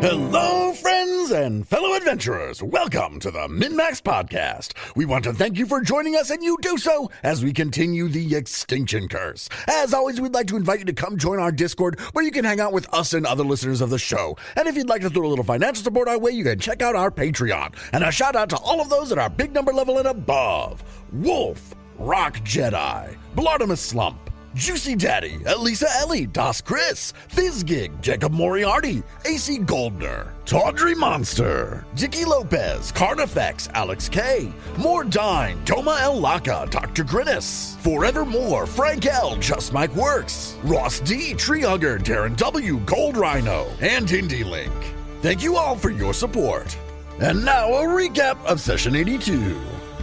Hello, friends and fellow adventurers. Welcome to the MNmaxed podcast. We want to thank you for joining us, and you do so as we continue the Extinction curse. As always, we'd like to invite you to come join our Discord, where you can hang out with us and other listeners of the show. And if you'd like to throw a little financial support our way, you can check out our Patreon. And a shout out to all of those at our big number level and above: Wolf, Rock Jedi, Blartimus Slump, Juicy Daddy, Elisa Ellie, Das Chris, Fizzgig, Jacob Moriarty, AC Goldner, Tawdry Monster, Dicky Lopez, Carnifex, Alex K, Mordine, Toma El Laka, Dr. Grinnis, Forevermore, Frank L, Just Mike Works, Ross D, Treehugger, Darren W, Gold Rhino, and Indie Link. Thank you all for your support. And now a recap of Session 82.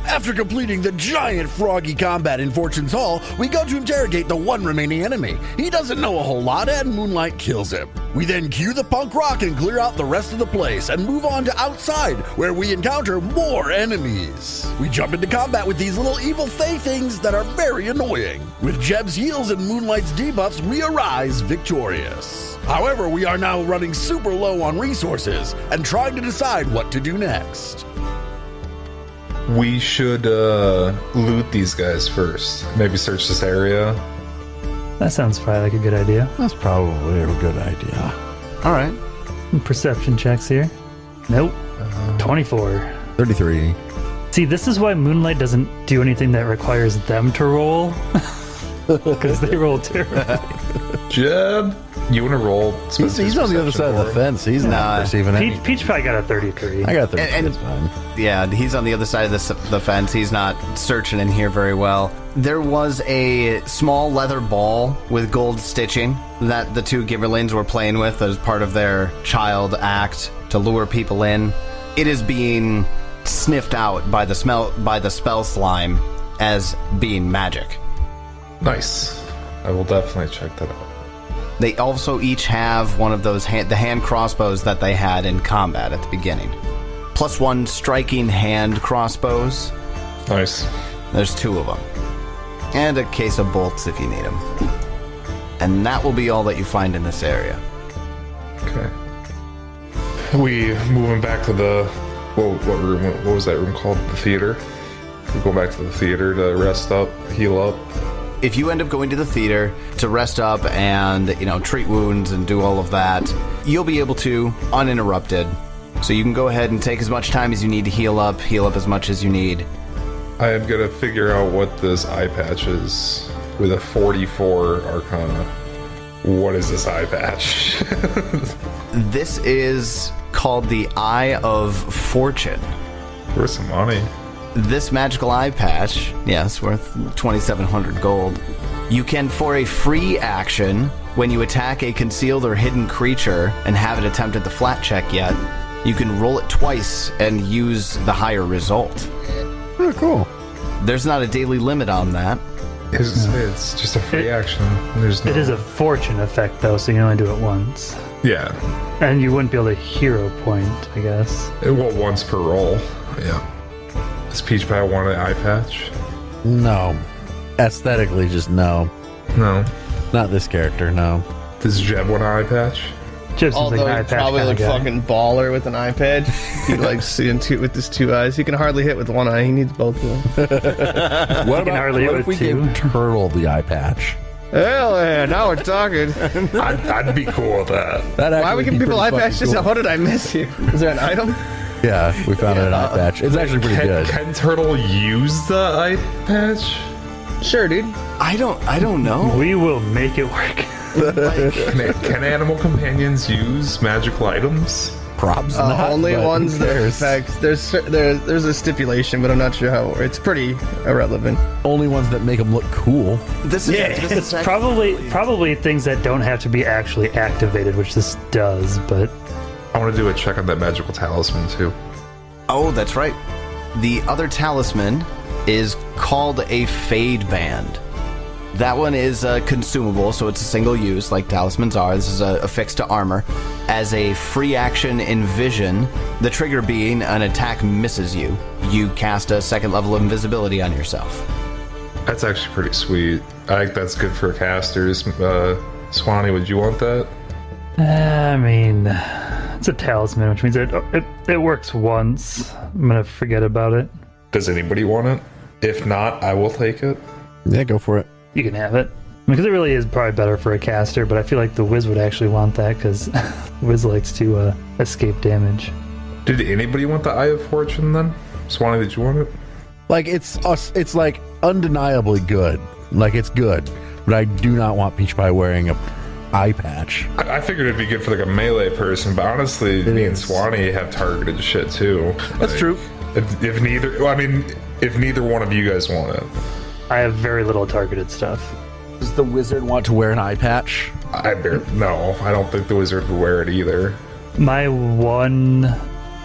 After completing the giant froggy combat in Fortune's Hall, we go to interrogate the one remaining enemy. He doesn't know a whole lot, and Moonlight kills him. We then cue the punk rock and clear out the rest of the place and move on to outside, where we encounter more enemies. We jump into combat with these little evil fae things that are very annoying. With Jeb's heals and Moonlight's debuffs, we arise victorious. However, we are now running super low on resources and trying to decide what to do next. We should loot these guys first. Maybe search this area. That sounds probably like a good idea. That's probably a good idea. All right. Perception checks here. Nope. 24. 33. See, this is why Moonlight doesn't do anything that requires them to roll. Because they roll terribly. Jeb, you want to roll? He's on the other side of the fence. He's not perceiving it. Peach probably got a 33. I got a 33. That's fine. Yeah, he's on the other side of the fence. He's not searching in here very well. There was a small leather ball with gold stitching that the two Gibberlins were playing with as part of their child act to lure people in. It is being sniffed out by the spell slime as being magic. Nice. I will definitely check that out. They also each have one of those the hand crossbows that they had in combat at the beginning. +1 striking hand crossbows. Nice. There's 2 of them. And a case of bolts if you need them. And that will be all that you find in this area. Okay. We moving back to the... What room? What was that room called? The theater? We go back to the theater to rest up, heal up. If you end up going to the theater to rest up and, treat wounds and do all of that, you'll be able to uninterrupted. So you can go ahead and take as much time as you need to heal up as much as you need. I am going to figure out what this eye patch is with a 44 Arcana. What is this eye patch? This is called the Eye of Fortune. Where's some money? This magical eye patch, it's worth 2,700 gold. You can, for a free action, when you attack a concealed or hidden creature and haven't attempted the flat check yet, you can roll it twice and use the higher result. Oh, cool. There's not a daily limit on that. It's just a free action. It is a fortune effect, though, so you only do it once. Yeah. And you wouldn't be able to hero point, I guess. Once per roll. Yeah. Does Peach Pie want an eye patch? No. Aesthetically, just no. No. Not this character, no. Does Jeb want an eye patch? Jeb seems like an eye he'd patch probably kind look of guy. fucking baller with an eye patch. He likes seeing with his 2 eyes. He can hardly hit with 1 eye. He needs both of them. What if we gave Turtle the eye patch? Hell yeah, now we're talking. I'd be cool with that. Why are we giving people eye patches? Cool. How did I miss you? Is there an item? Yeah, we found an eye patch. It's actually pretty good. Can Turtle use the eye patch? Sure, dude. I don't know. We will make it work. Can animal companions use magical items? Probs not. Only ones that affect. There's a stipulation, but I'm not sure how. It's pretty irrelevant. Only ones that make them look cool. It's probably things that don't have to be actually activated, which this does, but... I want to do a check on that magical talisman, too. Oh, that's right. The other talisman is called a Fade Band. That one is consumable, so it's a single use, like talismans are. This is affixed to armor. As a free action in vision, the trigger being an attack misses you, you cast a 2nd level of invisibility on yourself. That's actually pretty sweet. I think that's good for casters. Swanee, would you want that? I mean, It's a talisman, which means it works once. I'm gonna forget about it. Does anybody want it? If not, I will take it. Yeah, go for it. You can have it. Because it really is probably better for a caster, but I feel like the Wiz would actually want that because Wiz likes to escape damage. Did anybody want the Eye of Fortune then? Swanee, did you want it? Like, it's like undeniably good. Like, it's good. But I do not want Peach Pie wearing a eye patch. I figured it'd be good for like a melee person, but honestly, me and Swanee have targeted shit too. That's true. If neither one of you guys want it. I have very little targeted stuff. Does the wizard want to wear an eye patch? No, I don't think the wizard would wear it either. My one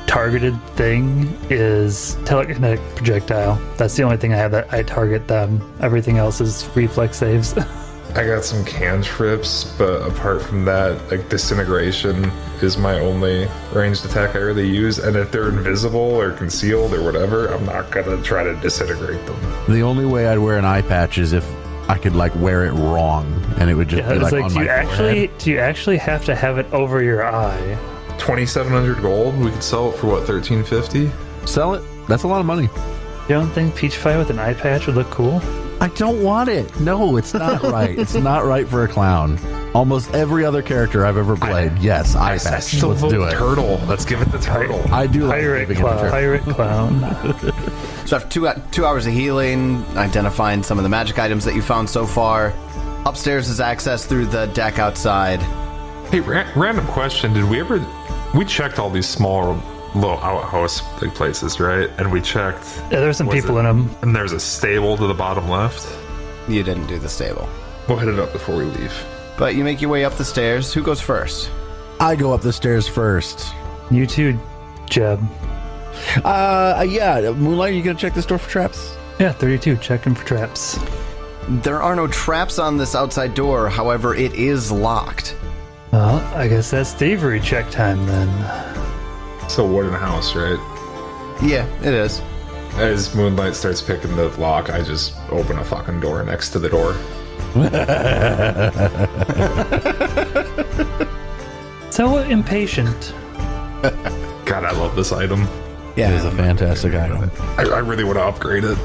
targeted thing is telekinetic projectile. That's the only thing I have that I target them. Everything else is reflex saves. I got some cantrips, but apart from that, like disintegration is my only ranged attack I really use. And if they're invisible or concealed or whatever, I'm not gonna try to disintegrate them. The only way I'd wear an eye patch is if I could like wear it wrong, and it would just be like on my forehead. Do you actually have to have it over your eye? 2,700 gold. We could sell it for what, 1,350? Sell it. That's a lot of money. You don't think Peach Pie with an eye patch would look cool? I don't want it. No, it's not right. It's not right for a clown. Almost every other character I've ever played, yes, eye patch. Let's do it. Turtle. Let's give it the turtle. I do like Pirate giving it the turtle. Pirate clown. So after 2 hours of healing, identifying some of the magic items that you found so far, upstairs is access through the deck outside. Hey, random question. We checked all these small little outhouse like places, right? And we checked. Yeah, there's some people in them. And there's a stable to the bottom left. You didn't do the stable. We'll hit it up before we leave. But you make your way up the stairs. Who goes first? I go up the stairs first. You too, Jeb. Yeah. Moonlight, are you gonna check this door for traps? Yeah, 32. Checking for traps. There are no traps on this outside door. However, it is locked. Well, I guess that's thievery check time then. So wooden house, right? Yeah, it is. As Moonlight starts picking the lock, I just open a fucking door next to the door. So impatient. God, I love this item. Yeah, It is a fantastic item. I really want to upgrade it.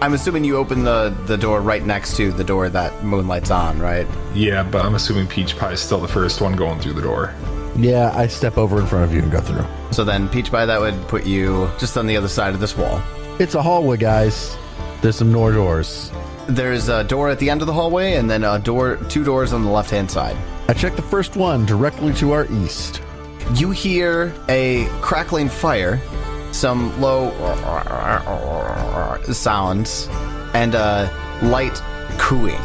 I'm assuming you open the door right next to the door that Moonlight's on, right? Yeah, but I'm assuming Peach Pie is still the first one going through the door. Yeah, I step over in front of you and go through. So then, Peach Pie, that would put you just on the other side of this wall. It's a hallway, guys. There's some more doors. There's a door at the end of the hallway, and then two doors on the left-hand side. I check the first one directly to our east. You hear a crackling fire, some low sounds, and a light cooing.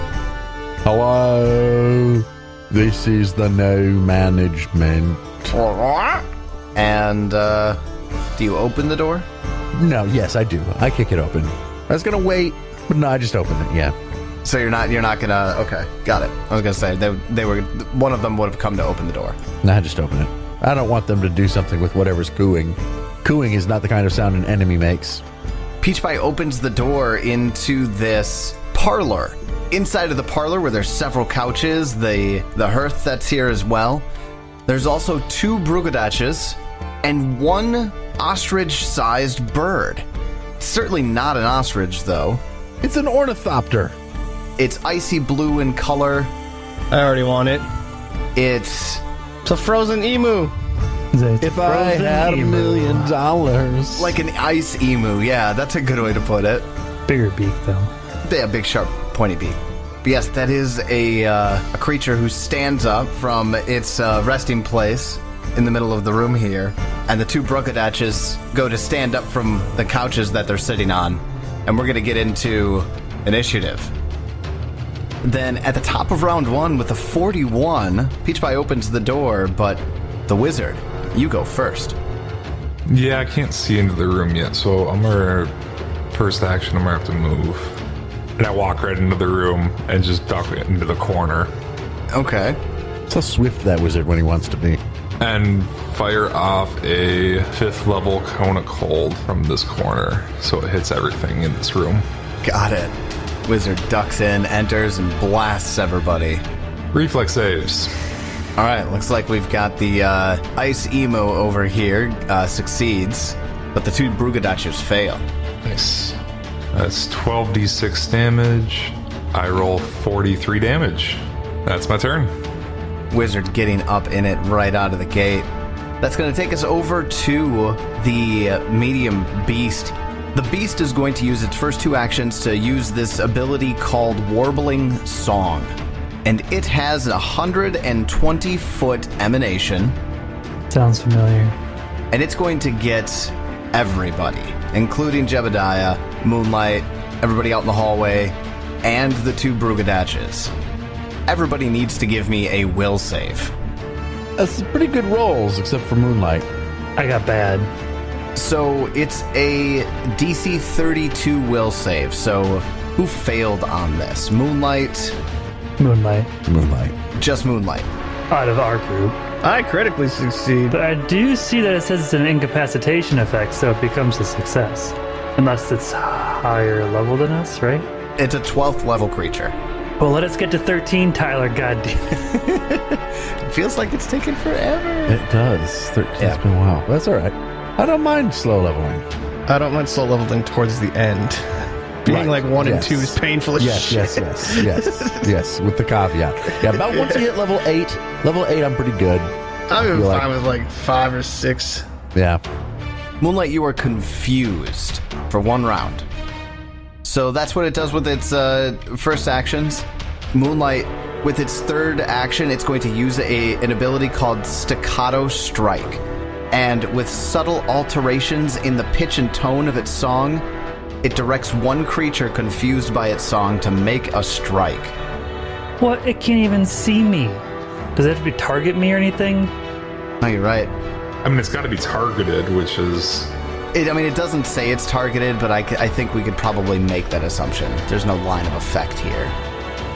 Hello, this is the new management. And do you open the door? No, yes, I do. I kick it open. I was gonna wait, but no, I just opened it. Yeah. So you're not gonna. Okay, got it. I was gonna say they were one of them would have come to open the door. No, I just open it. I don't want them to do something with whatever's cooing. Cooing is not the kind of sound an enemy makes. Peach Pie opens the door into this parlor. Inside of the parlor, where there's several couches, the hearth that's here as well. There's also 2 brugadaches and 1 ostrich-sized bird. Certainly not an ostrich, though. It's an ornithopter. It's icy blue in color. I already want it. It's a frozen emu. If I had $1 million. like an ice emu. Yeah, that's a good way to put it. Bigger beak, though. Yeah, big, sharp, pointy beak. But yes, that is a creature who stands up from its resting place in the middle of the room here. And the 2 brugadaches go to stand up from the couches that they're sitting on. And we're going to get into initiative. Then at the top of round 1 with a 41, Peach Pie opens the door, but the wizard, you go first. Yeah, I can't see into the room yet, so first action, I'm gonna have to move. And I walk right into the room and just duck into the corner. Okay. That's how swift that wizard when he wants to be. And fire off a 5th level cone of cold from this corner, so it hits everything in this room. Got it. Wizard ducks in, enters, and blasts everybody. Reflex saves. All right, looks like we've got the Ice Emo over here succeeds, but the two Brugadachs fail. Nice. That's 12d6 damage. I roll 43 damage. That's my turn. Wizard getting up in it right out of the gate. That's going to take us over to the medium beast. The beast is going to use its first two actions to use this ability called Warbling Song. And it has a 120-foot emanation. Sounds familiar. And it's going to get everybody, including Jebediah, Moonlight, everybody out in the hallway, and the two Brugadachs. Everybody needs to give me a will save. That's pretty good rolls, except for Moonlight. I got bad. So it's a DC 32 will save. So who failed on this? Moonlight? Moonlight. Just Moonlight. Out of our group. I critically succeed. But I do see that it says it's an incapacitation effect, so it becomes a success. Unless it's higher level than us, right? It's a 12th level creature. Well, let us get to 13, Tyler. God damn it. It feels like it's taken forever. It does. 13's been a while. That's all right. I don't mind slow leveling. I don't mind slow leveling towards the end. Being like 1 and 2 is painful as shit. Yes, with the caveat. Yeah, about once you hit level 8, I'm pretty good. I'm even fine with like 5 or 6. Yeah. Moonlight, you are confused for 1 round. So that's what it does with its first actions. Moonlight, with its third action, it's going to use an ability called Staccato Strike. And with subtle alterations in the pitch and tone of its song, it directs one creature confused by its song to make a strike. What? It can't even see me. Does it have to target me or anything? No, you're right. I mean, it's got to be targeted, which is... It doesn't say it's targeted, but I think we could probably make that assumption. There's no line of effect here.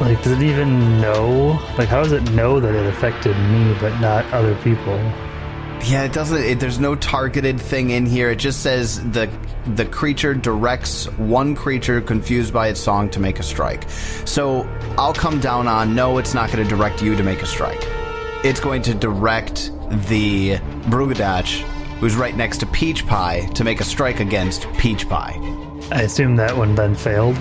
Like, does it even know? Like, how does it know that it affected me but not other people? Yeah, it doesn't. There's no targeted thing in here. It just says the creature directs one creature confused by its song to make a strike. So I'll come down on, no, it's not going to direct you to make a strike. It's going to direct the Brugadach, who's right next to Peach Pie, to make a strike against Peach Pie. I assume that one then failed.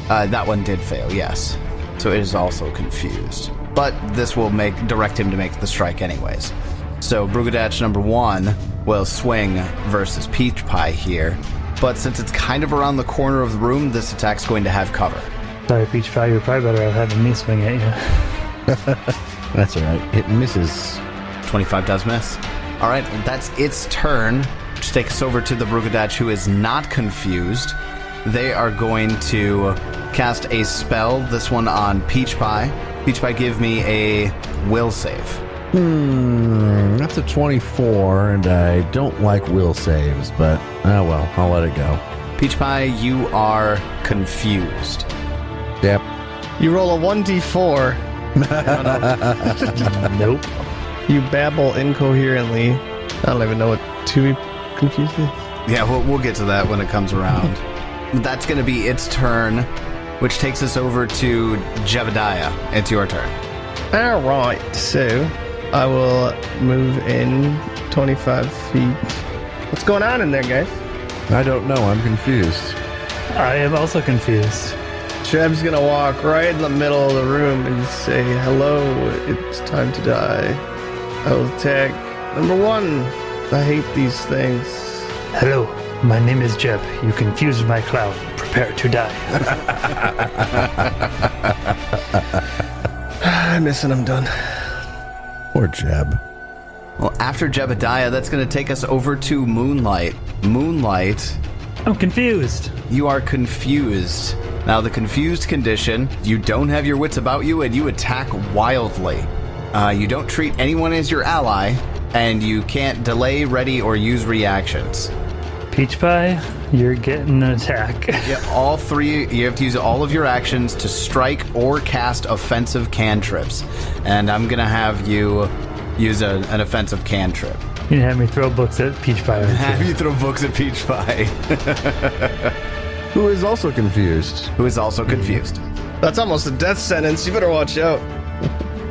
That one did fail, yes. So it is also confused. But this will direct him to make the strike anyways. So Brugadach number 1 will swing versus Peach Pie here. But since it's kind of around the corner of the room, this attack's going to have cover. Sorry, Peach Pie, you're probably better off having me swing at you. That's all right. It misses. 25 does miss. All right, that's its turn, which takes us over to the Brugadach, who is not confused. They are going to cast a spell, this one on Peach Pie. Peach Pie, give me a will save. That's a 24, and I don't like will saves, but oh well, I'll let it go. Peach Pie, you are confused. Yep. You roll a 1d4. Nope. You babble incoherently. I don't even know what to be confused with. Yeah, we'll get to that when it comes around. That's going to be its turn, which takes us over to Jebediah. It's your turn. All right, so I will move in 25 feet. What's going on in there, guys? I don't know. I'm confused. I am also confused. Jeb's gonna walk right in the middle of the room and say, hello, it's time to die. I will attack number 1. I hate these things. Hello, my name is Jeb. You confused my cloud. Prepare to die. I miss and I'm done. Poor Jeb. Well, after Jebediah, that's going to take us over to Moonlight. Moonlight, I'm confused. you are confused. Now, the confused condition, you don't have your wits about you and you attack wildly. You don't treat anyone as your ally, and you can't delay, ready, or use reactions. Peach Pie, you're getting an attack. Yeah, all 3, you have to use all of your actions to strike or cast offensive cantrips. And I'm going to have you use an offensive cantrip. You have me throw books at Peach Pie. Have you throw books at Peach Pie. Who is also confused. Who is also confused. That's almost a death sentence. You better watch out.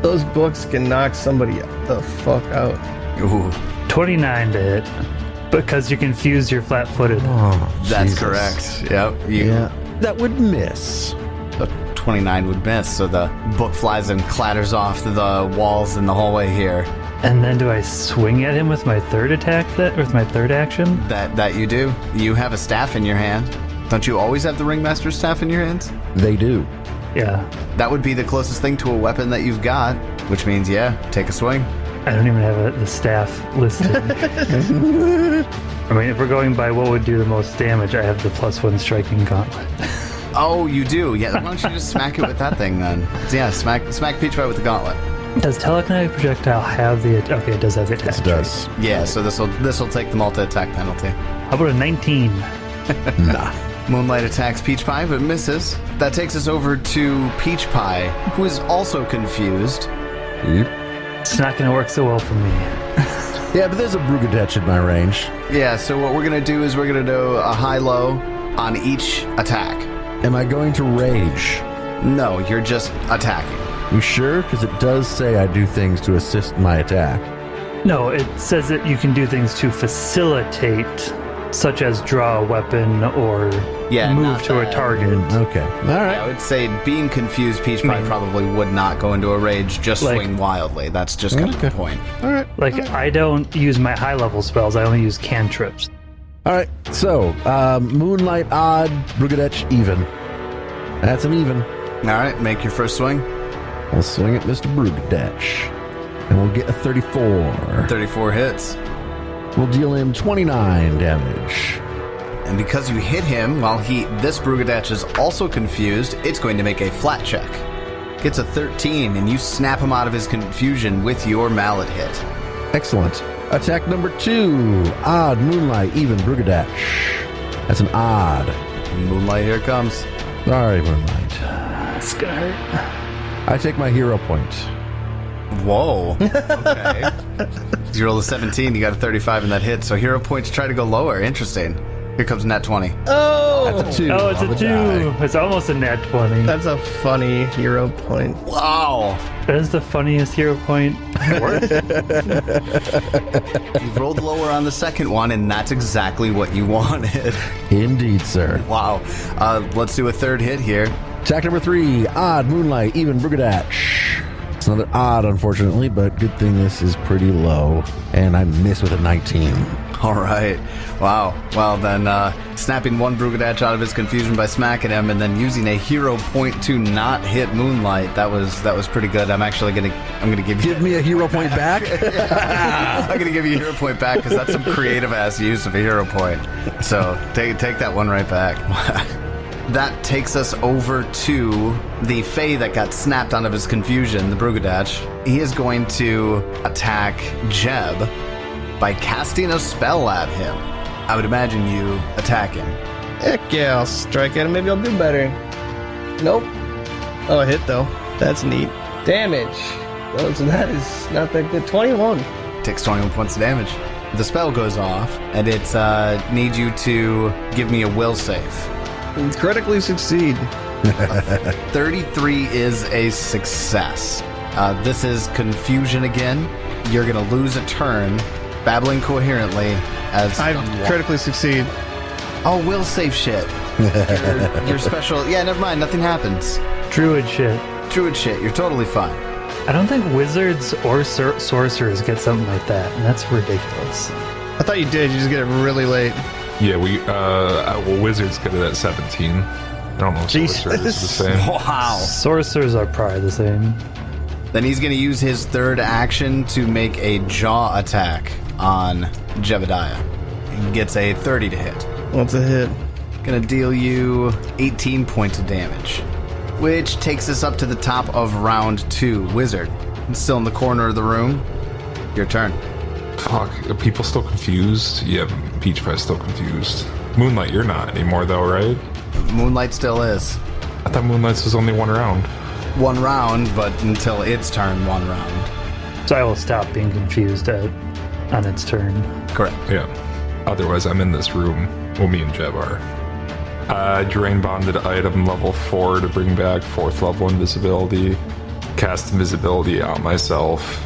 Those books can knock somebody the fuck out. Ooh, 29 to hit. Because you confuse your flat-footed. Oh, that's Jesus. correct. Yep. Yeah, that would miss. The 29 would miss, so the book flies and clatters off the walls in the hallway here. And then do I swing at him with my third attack, with my third action? That you do. You have a staff in your hand. Don't you always have the Ringmaster's staff in your hands? They do. Yeah. That would be the closest thing to a weapon that you've got, which means, yeah, take a swing. I don't even have the staff listed. I mean, if we're going by what would do the most damage, I have the +1 striking gauntlet. Oh, you do? Yeah, why don't you just smack it with that thing then? So yeah, smack Peach Pie with the gauntlet. Does telekinetic projectile have the... Okay, it does have the attack. It does. Yeah, so this'll take the multi-attack penalty. How about a 19? Nah. Moonlight attacks Peach Pie, but misses. That takes us over to Peach Pie, who is also confused. Yep. It's not going to work so well for me. Yeah, but there's a Brugadetch in my range. Yeah, so what we're going to do is we're going to do a high-low on each attack. Am I going to rage? No, you're just attacking. You sure? Because it does say I do things to assist my attack. No, it says that you can do things to facilitate, such as draw a weapon or Yeah, move not to a that. target. Okay. All right. I would say being confused, Peach Pie probably would not go into a rage, just Like- swing wildly. That's just kind of the point. All right. Like, I don't use my high-level spells, I only use cantrips. All right. So, Moonlight odd, Brugadetch even. That's an even. All right, make your first swing. We'll swing at Mr. Brugadetch. And we'll get a 34. 34 hits. We'll deal him 29 damage. And because you hit him while this Brugadetch is also confused, it's going to make a flat check. Gets a 13, and you snap him out of his confusion with your mallet hit. Excellent. Attack number 2. Odd, Moonlight, even, Brugadetch. That's an odd. Moonlight, here it comes. Sorry, Moonlight. It's gonna hurt. I take my hero point. Whoa. Okay. You rolled a 17, you got a 35 in that hit, so hero points try to go lower. Interesting. Here comes nat 20. Oh! That's a 2. Oh, it's on a the 2. die. It's almost a nat 20. That's a funny hero point. Wow. That is the funniest hero point. You rolled lower on the second one, and that's exactly what you wanted. Indeed, sir. Wow. Let's do a third hit here. Attack number 3. Odd, Moonlight, even, Brugadetch. It's another odd, unfortunately, but good thing this is pretty low. And I miss with a 19. All right. Wow. Well, then, snapping one Brugadetch out of his confusion by smacking him, and then using a hero point to not hit Moonlight. That was pretty good. I'm actually gonna give you. Give me a hero point back. I'm gonna give you a hero point back because that's some creative ass use of a hero point. So take that one right back. That takes us over to the Fae that got snapped out of his confusion, the Brugadetch. He is going to attack Jeb by casting a spell at him. I would imagine you attack him. Heck yeah, I'll strike at him. Maybe I'll do better. Nope. Oh, a hit though. That's neat. Damage. Oh, so that is not that good. 21. Takes 21 points of damage. The spell goes off, and it needs you to give me a will save. Critically succeed. 33 is a success. This is confusion again. You're going to lose a turn, babbling coherently as... I critically succeed. Oh, will save shit. Your special... Yeah, never mind. Nothing happens. Druid shit. Druid shit. You're totally fine. I don't think wizards or sorcerers get something like that, and that's ridiculous. I thought you did. You just get it really late. Yeah, wizards get it at 17. I don't know if Jesus. sorcerers is the same. Wow. Sorcerers are probably the same. Then he's going to use his third action to make a jaw attack on Jebediah. He gets a 30 to hit. What's a hit? Gonna deal you 18 points of damage, which takes us up to the top of round 2. Wizard, still in the corner of the room. Your turn. Fuck, are people still confused? Yeah, Peach Pie's still confused. Moonlight, you're not anymore though, right? Moonlight still is. I thought Moonlight's was only 1 round. 1 round, but until its turn, 1 round. So I will stop being confused on its turn. Correct. Yeah. Otherwise, I'm in this room. Well, me and Jeb are. Drain bonded item level 4 to bring back 4th level invisibility. cast invisibility on myself,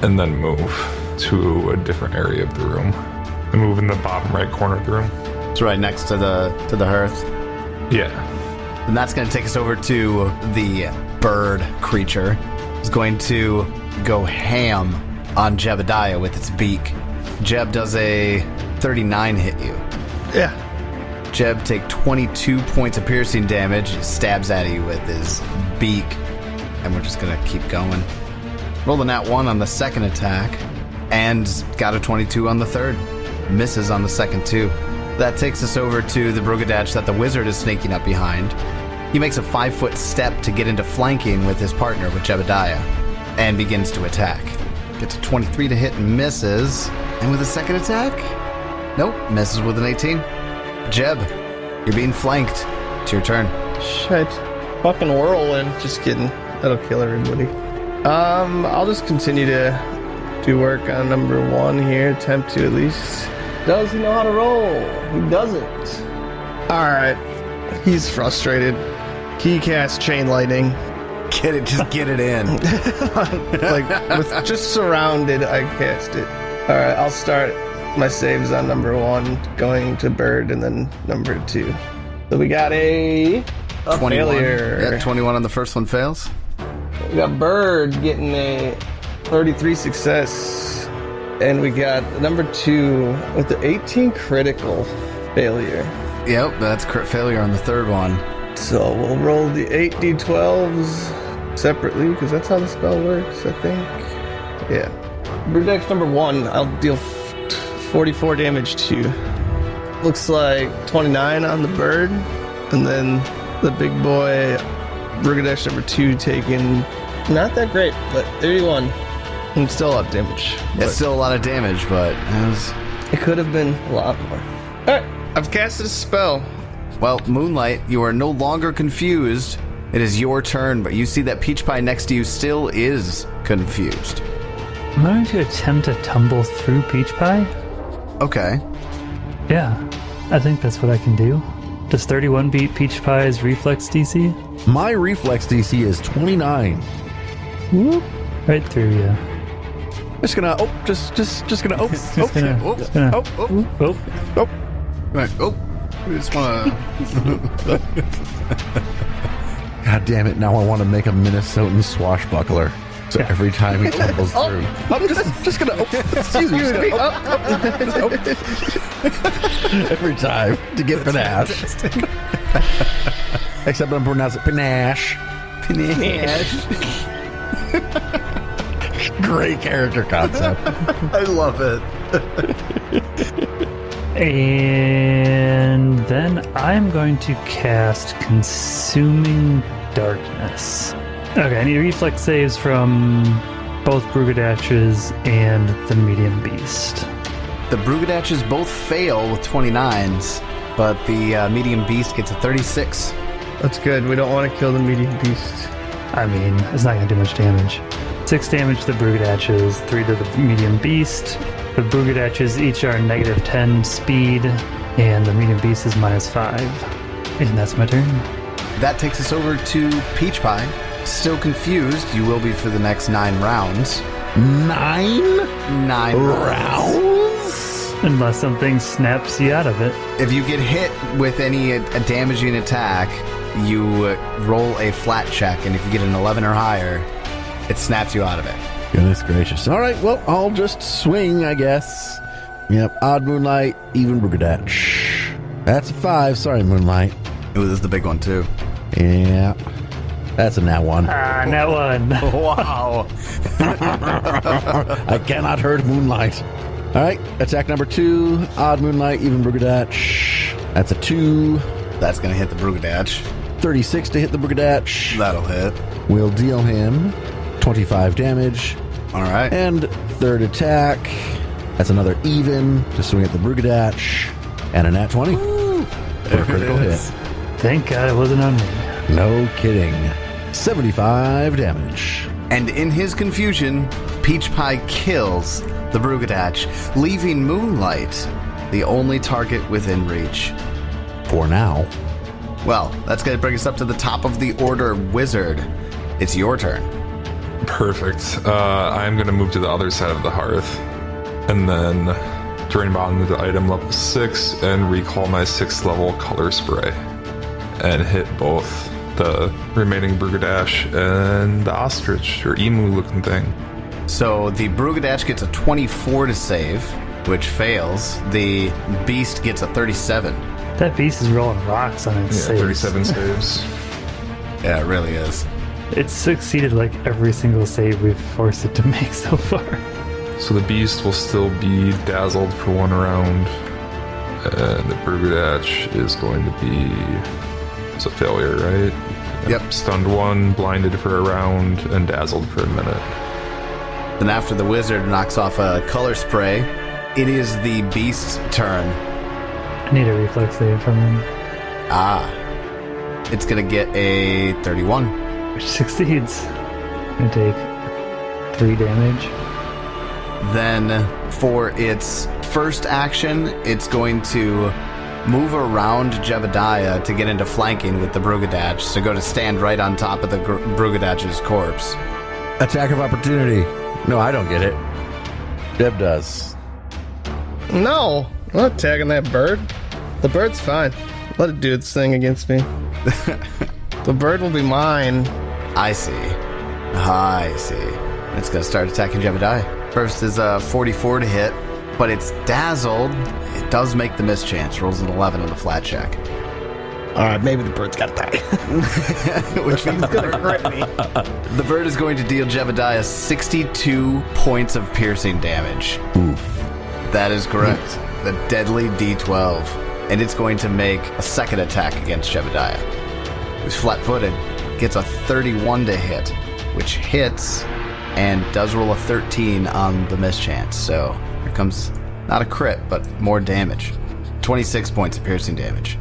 and then move to a different area of the room. I move in the bottom right corner of the room. It's right next to the hearth. Yeah. And that's going to take us over to the bird creature. It's going to go ham on Jebediah with its beak. Jeb does a 39 hit you. Yeah. Jeb take 22 points of piercing damage. He stabs at you with his beak. And we're just going to keep going. Roll the nat 1 on the second attack. And got a 22 on the third. Misses on the second too. That takes us over to the Brugadach that the wizard is sneaking up behind. He makes a 5-foot step to get into flanking with his partner, with Jebediah, and begins to attack. Gets a 23 to hit and misses. And with a second attack? Nope, misses with an 18. Jeb, you're being flanked. It's your turn. Shit. Fucking whirlwind. Just kidding. That'll kill everybody. I'll just continue to do work on number 1 here. Attempt to at least. Does he know how to roll? He doesn't. Alright. He's frustrated. He casts Chain Lightning. Get it, just get it in. Like, with just surrounded, I cast it. Alright, I'll start my saves on number 1, going to bird, and then number 2. So we got a 21. failure. Yeah, 21 on the first one fails. We got bird getting a 33 success. And we got number 2 with the 18 critical failure. Yep, that's crit failure on the third one. So we'll roll the 8d12s separately, because that's how the spell works, I think. Yeah. Brudex number 1, I'll deal 44 damage to you. Looks like 29 on the bird, and then the big boy, Brugadesh number 2, taking not that great, but 31. And still a lot of damage. It's still a lot of damage, but It could have been a lot more. Alright, I've casted a spell. well, Moonlight, you are no longer confused. It is your turn, but you see that Peach Pie next to you still is confused. I'm going to attempt to tumble through Peach Pie. Okay. Yeah, I think that's what I can do. Does 31 beat Peach Pie's reflex DC? My reflex DC is 29. Whoop. Right through you. Just gonna, just gonna, Right. Oh, we just want to... God damn it, now I want to make a Minnesotan swashbuckler. So every time he tumbles through. I'm just gonna, excuse me. Every time to get panache. Except I'm pronouncing it panache. Great character concept. I love it. And then I'm going to cast Consuming Darkness. Okay, I need reflex saves from both Brugadach's and the Medium Beast. The Brugadachs both fail with 29s, but the Medium Beast gets a 36. That's good. We don't want to kill the medium beast. I mean, it's not going to do much damage. 6 damage to the Brugadachs, 3 to the Medium Beast. The Brugadachs each are negative 10 speed, and the Medium Beast is minus 5. And that's my turn. That takes us over to Peach Pie. Still confused, you will be for the next 9 rounds. 9 9 rounds? Unless something snaps you out of it. If you get hit with any a damaging attack, you roll a flat check, and if you get an 11 or higher, it snaps you out of it. Goodness gracious. All right, well, I'll just swing, I guess. Yep, odd Moonlight, even Brugadach. That's a 5. Sorry, Moonlight. Ooh, this is the big one, too. Yeah. That's a nat 1. Ah, nat 1. Wow. I cannot hurt Moonlight. All right, attack number 2. Odd Moonlight, even Brugadach. That's a 2. That's going to hit the Brugadach. 36 to hit the Brugadach. That'll hit. We'll deal him 25 damage. All right. And third attack. That's another even to swing at the Brugadach. And a nat 20 for a critical hit. Thank God it wasn't on me. No kidding. 75 damage. And in his confusion, Peach Pie kills the Brugadach, leaving Moonlight the only target within reach. For now. Well, that's going to bring us up to the top of the order, Wizard. It's your turn. Perfect. I'm going to move to the other side of the hearth and then drain bottom to item level 6 and recall my 6th level color spray and hit both the remaining Brugadash and the ostrich or emu looking thing. So the Brugadash gets a 24 to save, which fails. The beast gets a 37. That beast is rolling rocks on its saves. 37 saves. Yeah, it really is. It's succeeded like every single save we've forced it to make so far. So the beast will still be dazzled for 1 round, and the Brugadash is going to be... It's a failure, right? Yep. Stunned 1, blinded for a round, and dazzled for a minute. Then after the wizard knocks off a color spray, it is the beast's turn. I need a reflex save from him. It's going to get a 31. Which succeeds. Gonna take 3 damage. Then for its first action, it's going to move around Jebediah to get into flanking with the Brugadash, so go to stand right on top of the Brugadash's corpse. Attack of opportunity. No, I don't get it. Jeb does. No, I'm not tagging that bird. The bird's fine. Let it do its thing against me. The bird will be mine. I see. It's going to start attacking Jebediah. First is a 44 to hit, but it's dazzled. It does make the mischance. Rolls an 11 on the flat check. Alright, maybe the bird's got to die. Which means It's going to crit me. the bird is going to deal Jebediah 62 points of piercing damage. Oof. That is correct. The deadly D12. And it's going to make a second attack against Jebediah. Who's flat-footed. Gets a 31 to hit, which hits and does roll a 13 on the mischance. So here comes not a crit, but more damage. 26 points of piercing damage.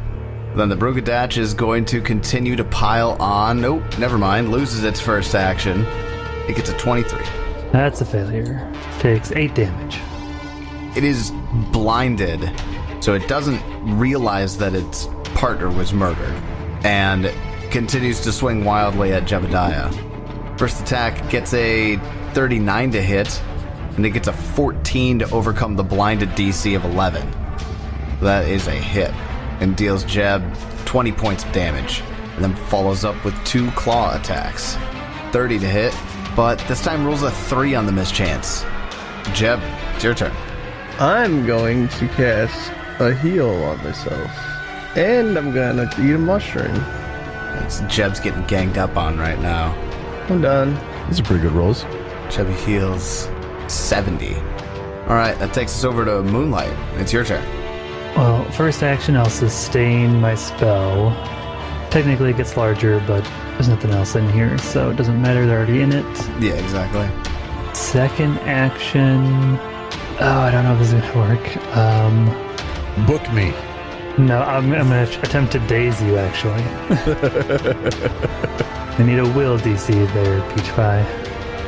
Then the Brugadash is going to continue to pile on. Nope, never mind. Loses its first action. It gets a 23. That's a failure. Takes 8 damage. It is blinded, so it doesn't realize that its partner was murdered, and continues to swing wildly at Jebediah. First attack gets a 39 to hit, and it gets a 14 to overcome the blinded DC of 11. That is a hit, and deals Jeb 20 points of damage, and then follows up with 2 claw attacks. 30 to hit, but this time rolls a 3 on the mischance. Jeb, it's your turn. I'm going to cast a heal on myself. And I'm going to eat a mushroom. Jeb's getting ganged up on right now. I'm done. These are pretty good rolls. Jeb heals 70. Alright, that takes us over to Moonlight. It's your turn. Well, first action, I'll sustain my spell. Technically it gets larger, but there's nothing else in here, so it doesn't matter, they're already in it. Yeah, exactly. Second action... Oh, I don't know if this is going to work. Book me. No, I'm going to attempt to daze you, actually. I need a will DC there, Peach Pie.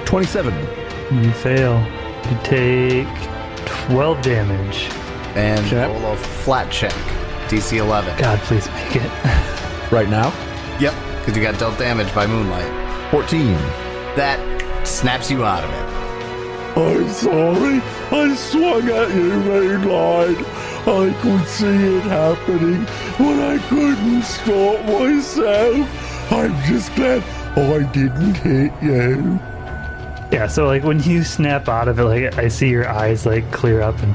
27. You fail. You take 12 damage. And Okay. roll a flat check. DC 11. God, please make it. Right now? Yep, because you got dealt damage by Moonlight. 14. That snaps you out of it. I'm sorry. I swung at you, Moonlight. I could see it happening, but I couldn't stop myself. I'm just glad I didn't hit you. Yeah, so like when you snap out of it, like I see your eyes like clear up and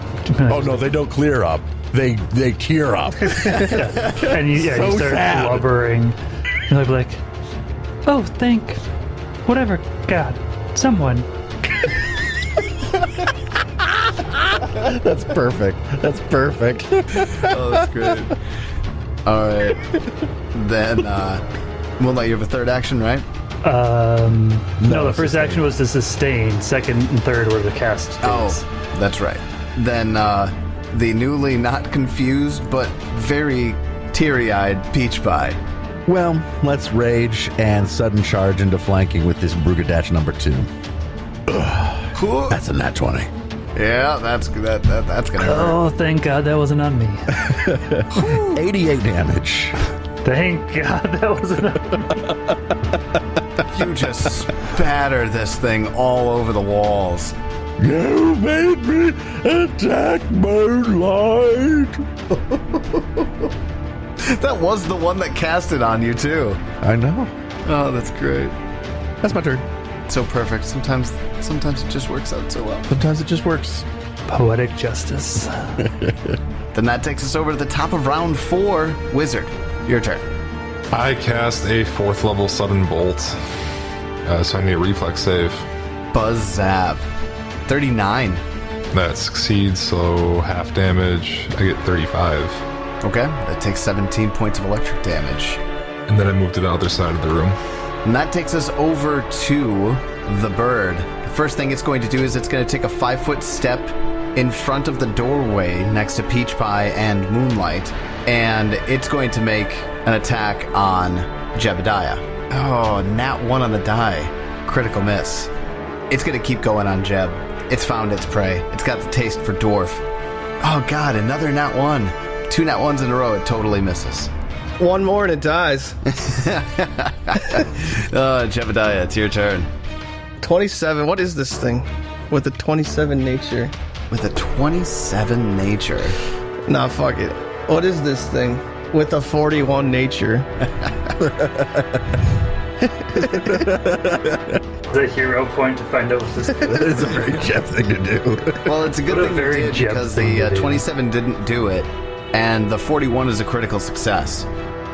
Oh no, they don't clear up. They tear up. and you, yeah, So you start sad. blubbering. You're like, oh, thank whatever God, someone. That's perfect. That's perfect. Oh, that's great. Alright. Then, Moonlight, you have a third action, right? No, the first action was to sustain. Second and third were the cast. Oh, phase. that's right. Then, the newly not confused, but very teary-eyed Peach Pie. Well, let's rage and sudden charge into flanking with this Brugadash number 2. Cool. That's a nat 20. Yeah, that's gonna hurt. Oh, thank God that wasn't on me. 88 damage. Thank God that wasn't on me. You just spatter this thing all over the walls. You made me attack Moonlight. That was the one that cast it on you, too. I know. Oh, that's great. That's my turn. So perfect. Sometimes it just works out so well. Sometimes it just works. Poetic justice. Then that takes us over to the top of round 4. Wizard, your turn. I cast a 4th level sudden bolt. So I need a reflex save. Buzz zap. 39. That succeeds, so half damage. I get 35. Okay, that takes 17 points of electric damage. And then I move to the other side of the room. And that takes us over to the bird. The first thing it's going to do is it's going to take a 5-foot step in front of the doorway next to Peach Pie and Moonlight, and it's going to make an attack on Jebediah. Oh, nat 1 on the die. Critical miss. It's going to keep going on Jeb. It's found its prey. It's got the taste for dwarf. Oh god, another nat 1. 2 nat 1s in a row, it totally misses. One more and it dies. Jebediah, it's your turn. 27. What is this thing? With a 27 nature. With a 27 nature. Nah, fuck it. What is this thing? With a 41 nature. The hero point to find out what this is. That is a very Jeb thing to do. Well, it's a good What a thing you very did Jeb because thing the to do. 27 didn't do it, and the 41 is a critical success.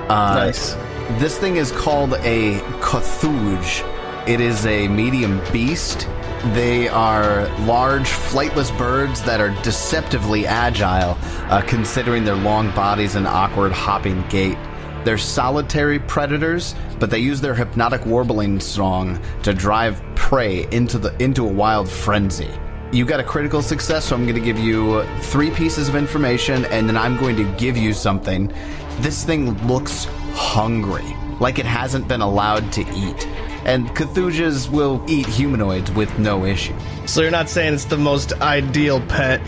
Nice. This thing is called a Cthulhu. It is a medium beast. They are large, flightless birds that are deceptively agile, considering their long bodies and awkward hopping gait. They're solitary predators, but they use their hypnotic warbling song to drive prey into a wild frenzy. You got a critical success, so I'm going to give you 3 pieces of information, and then I'm going to give you something. This thing looks hungry, like it hasn't been allowed to eat. And Cthulhu's will eat humanoids with no issue. So you're not saying it's the most ideal pet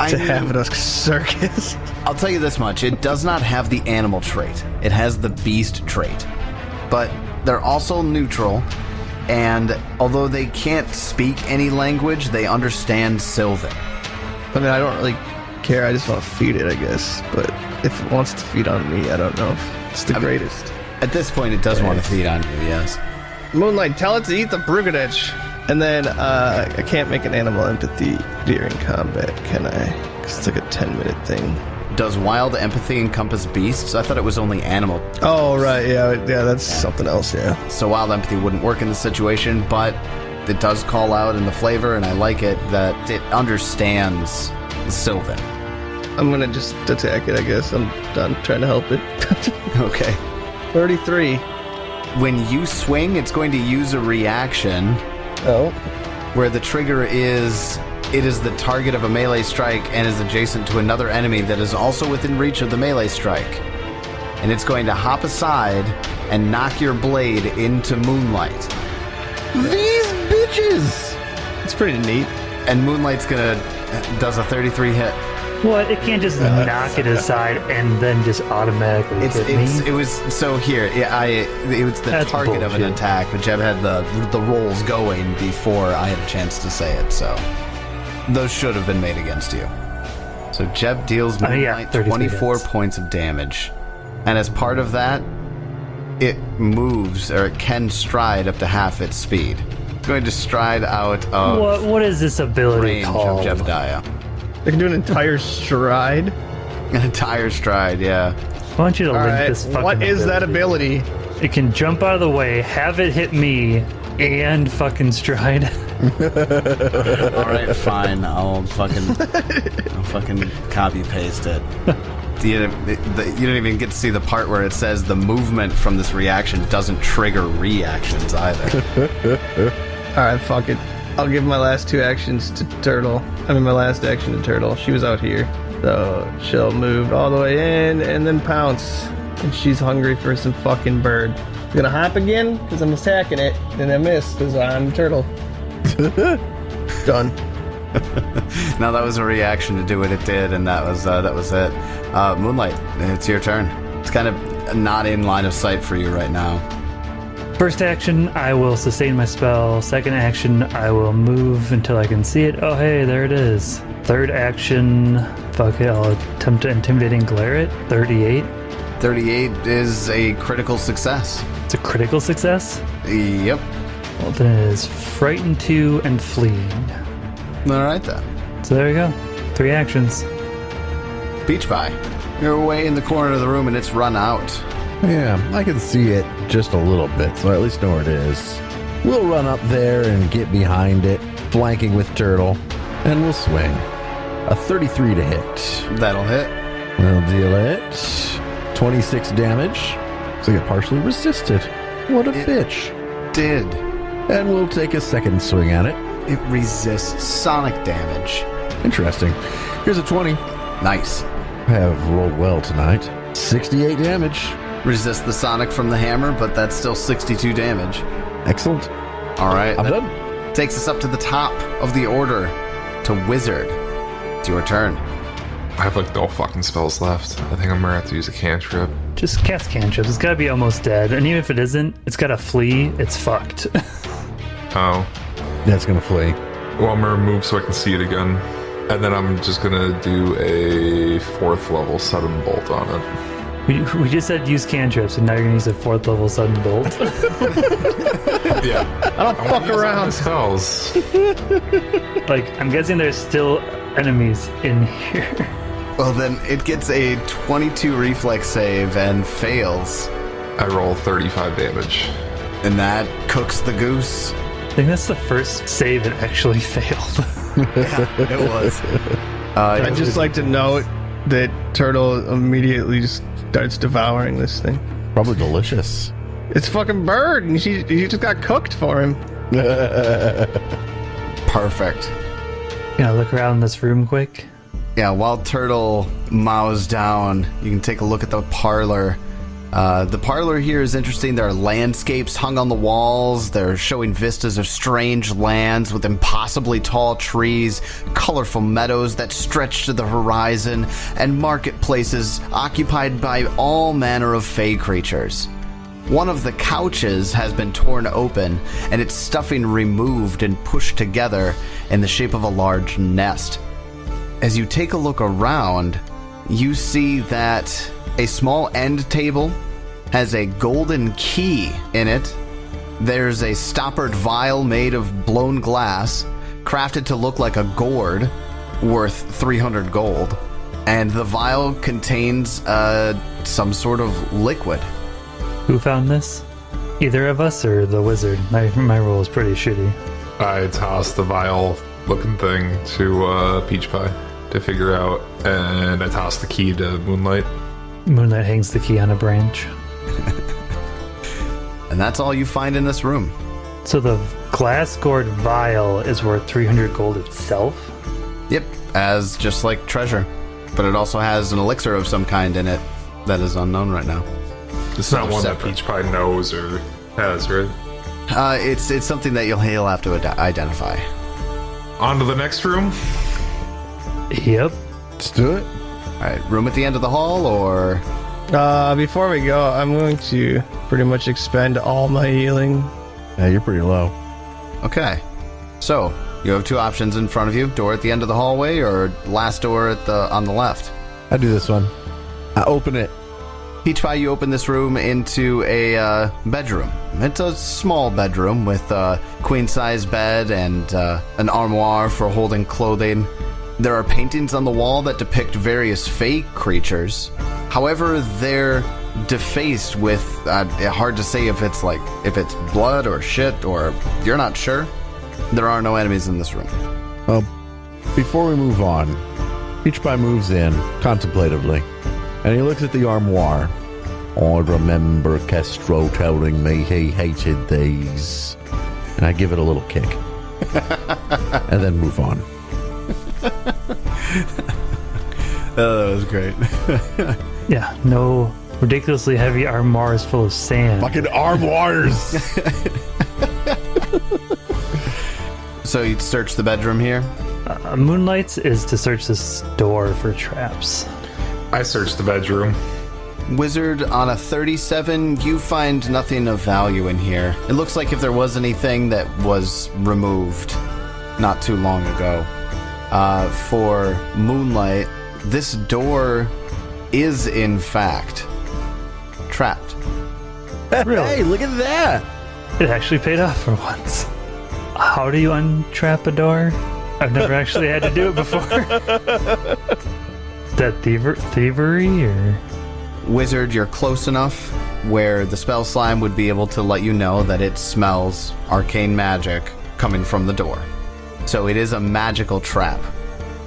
to mean- have at a circus? I'll tell you this much, it does not have the animal trait. It has the beast trait. But they're also neutral, and although they can't speak any language, they understand Sylvan. I mean, I don't really care. I just want to feed it, I guess. But if it wants to feed on me, I don't know if it's the greatest. At this point, it does want to feed on you, yes. Moonlight, tell it to eat the Brugadetch. And then I can't make an animal empathy during combat, can I? Because it's like a 10-minute thing. Does wild empathy encompass beasts? I thought it was only animal. Oh, right, yeah, that's something else, yeah. So wild empathy wouldn't work in this situation, but it does call out in the flavor, and I like it that it understands Sylvan. I'm going to just attack it, I guess. I'm done trying to help it. Okay. 33. When you swing, it's going to use a reaction Oh. where the trigger is... It is the target of a melee strike and is adjacent to another enemy that is also within reach of the melee strike. And it's going to hop aside and knock your blade into Moonlight. These bitches! It's pretty neat. And Moonlight's does a 33 hit. What? It can't just knock it aside and then just automatically hit me? It was so here. Yeah, it was the That's target of an bullshit. attack, but Jeb had the rolls going before I had a chance to say it. So those should have been made against you. So Jeb deals Moonlight 33 24 hits. points of damage, and as part of that, it moves or it can stride up to half its speed. It's going to stride out of What is this ability range called? of Jebediah. They can do an entire stride. An entire stride, yeah. I want you to link Alright, this fucking what is that ability? It can jump out of the way, have it hit me, and fucking stride. All right, fine. I'll fucking copy paste it. You don't even get to see the part where it says the movement from this reaction doesn't trigger reactions either. Alright, fuck it. I'll give my last 2 actions to Turtle. My last action to Turtle. She was out here. So she'll move all the way in and then pounce. And she's hungry for some fucking bird. I'm gonna hop again because I'm attacking it. And I miss because I'm Turtle. Done. Now that was a reaction to do what it did, and that was it. Moonlight, it's your turn. It's kind of not in line of sight for you right now. First action, I will sustain my spell. Second action, I will move until I can see it. Oh, hey, there it is. Third action, fuck it, I'll attempt to intimidate and glare it. 38. 38 is a critical success. It's a critical success? Yep. Well, then it is frightened 2 and fleeing. All right, then. So there you go. 3 actions. Peach Pie, you're way in the corner of the room and it's run out. Yeah, I can see it just a little bit, so I at least know where it is. We'll run up there and get behind it, flanking with Turtle, and we'll swing. A 33 to hit. That'll hit. We'll deal it 26 damage. So you partially resisted. What a bitch. Did. And we'll take a second swing at it. It resists sonic damage. Interesting. Here's a 20. Nice. I have rolled well tonight. 68 damage. Resist the sonic from the hammer, but that's still 62 damage. Excellent. All right. I'm that done. Takes us up to the top of the order to Wizard. It's your turn. I have like no fucking spells left. I think I'm gonna have to use a cantrip. Just cast cantrips. It's gotta be almost dead. And even if it isn't, it's gotta flee. It's fucked. Oh. That's going to flee. Well, I'm gonna move so I can see it again. And then I'm just gonna do a 4th level sudden bolt on it. We just said use cantrips, and now you're gonna use a 4th level sudden bolt. Yeah. I don't fuck around. Spells. Like, I'm guessing there's still enemies in here. Well, then it gets a 22 reflex save and fails. I roll 35 damage. And that cooks the goose. I think that's the first save that actually failed. It was. I'd just like to note that Turtle immediately just starts devouring this thing. Probably delicious. It's fucking bird, and he just got cooked for him. Perfect. Gonna look around this room quick. Yeah, while Turtle mows down, you can take a look at the parlor. The parlor here is interesting. There are landscapes hung on the walls. They're showing vistas of strange lands with impossibly tall trees, colorful meadows that stretch to the horizon, and marketplaces occupied by all manner of fey creatures. One of the couches has been torn open, and its stuffing removed and pushed together in the shape of a large nest. As you take a look around, you see that a small end table has a golden key in it. There's a stoppered vial made of blown glass, crafted to look like a gourd, worth 300 gold. And the vial contains some sort of liquid. Who found this? Either of us or the wizard? My roll is pretty shitty. I tossed the vial looking thing to Peach Pie to figure out, and I tossed the key to Moonlight. Moonlight hangs the key on a branch. And that's all you find in this room. So the glass gourd vial is worth 300 gold itself? Yep, as just like treasure. But it also has an elixir of some kind in it that is unknown right now. It's not one separate. that Peach Pie knows or has, right? It's something that he'll have to identify. On to the next room. Yep. Let's do it. All right, room at the end of the hall, or Before we go, I'm going to pretty much expend all my healing. Yeah, you're pretty low. okay. So you have two options in front of you: door at the end of the hallway, or last door on the left. I do this one. I open it. Peach Pie, you open this room into a bedroom. It's a small bedroom with a queen-size bed and an armoire for holding clothing. There are paintings on the wall that depict various fey creatures. However, they're defaced with hard to say if it's blood or shit, or you're not sure. There are no enemies in this room. Well, before we move on, Peach Pie moves in contemplatively, and he looks at the armoire. I remember Castro telling me he hated these. And I give it a little kick. And then move on. Oh, that was great. Yeah, no ridiculously heavy armoires full of sand. Fucking armoires! So you'd search the bedroom here? Moonlight's is to search this door for traps. I searched the bedroom. Wizard, on a 37, you find nothing of value in here. It looks like if there was anything that was removed not too long ago. For Moonlight, this door is, in fact, trapped. Really? Hey, look at that! It actually paid off for once. How do you untrap a door? I've never actually had to do it before. Is that thievery or? Wizard, you're close enough where the spell slime would be able to let you know that it smells arcane magic coming from the door. So it is a magical trap.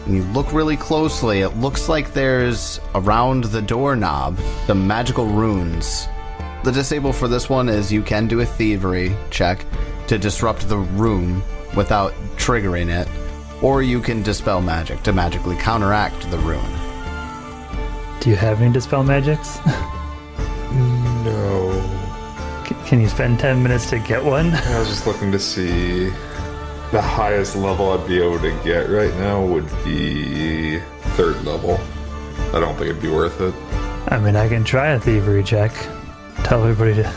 When you look really closely, it looks like there's, around the doorknob, some magical runes. The disable for this one is you can do a thievery check to disrupt the room without triggering it, or you can dispel magic to magically counteract the rune. Do you have any dispel magics? No. Can you spend 10 minutes to get one? I was just looking to see the highest level I'd be able to get right now would be 3rd level. I don't think it'd be worth it. I mean, I can try a thievery check. Tell everybody to...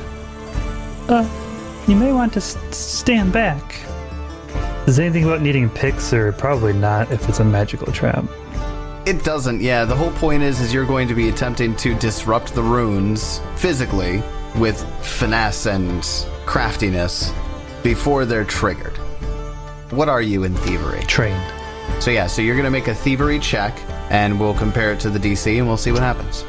you may want to stand back. Is there anything about needing picks, or probably not if it's a magical trap? It doesn't, yeah. The whole point is you're going to be attempting to disrupt the runes physically with finesse and craftiness before they're triggered. What are you in thievery? Trained. So you're going to make a thievery check, and we'll compare it to the DC, and we'll see what happens.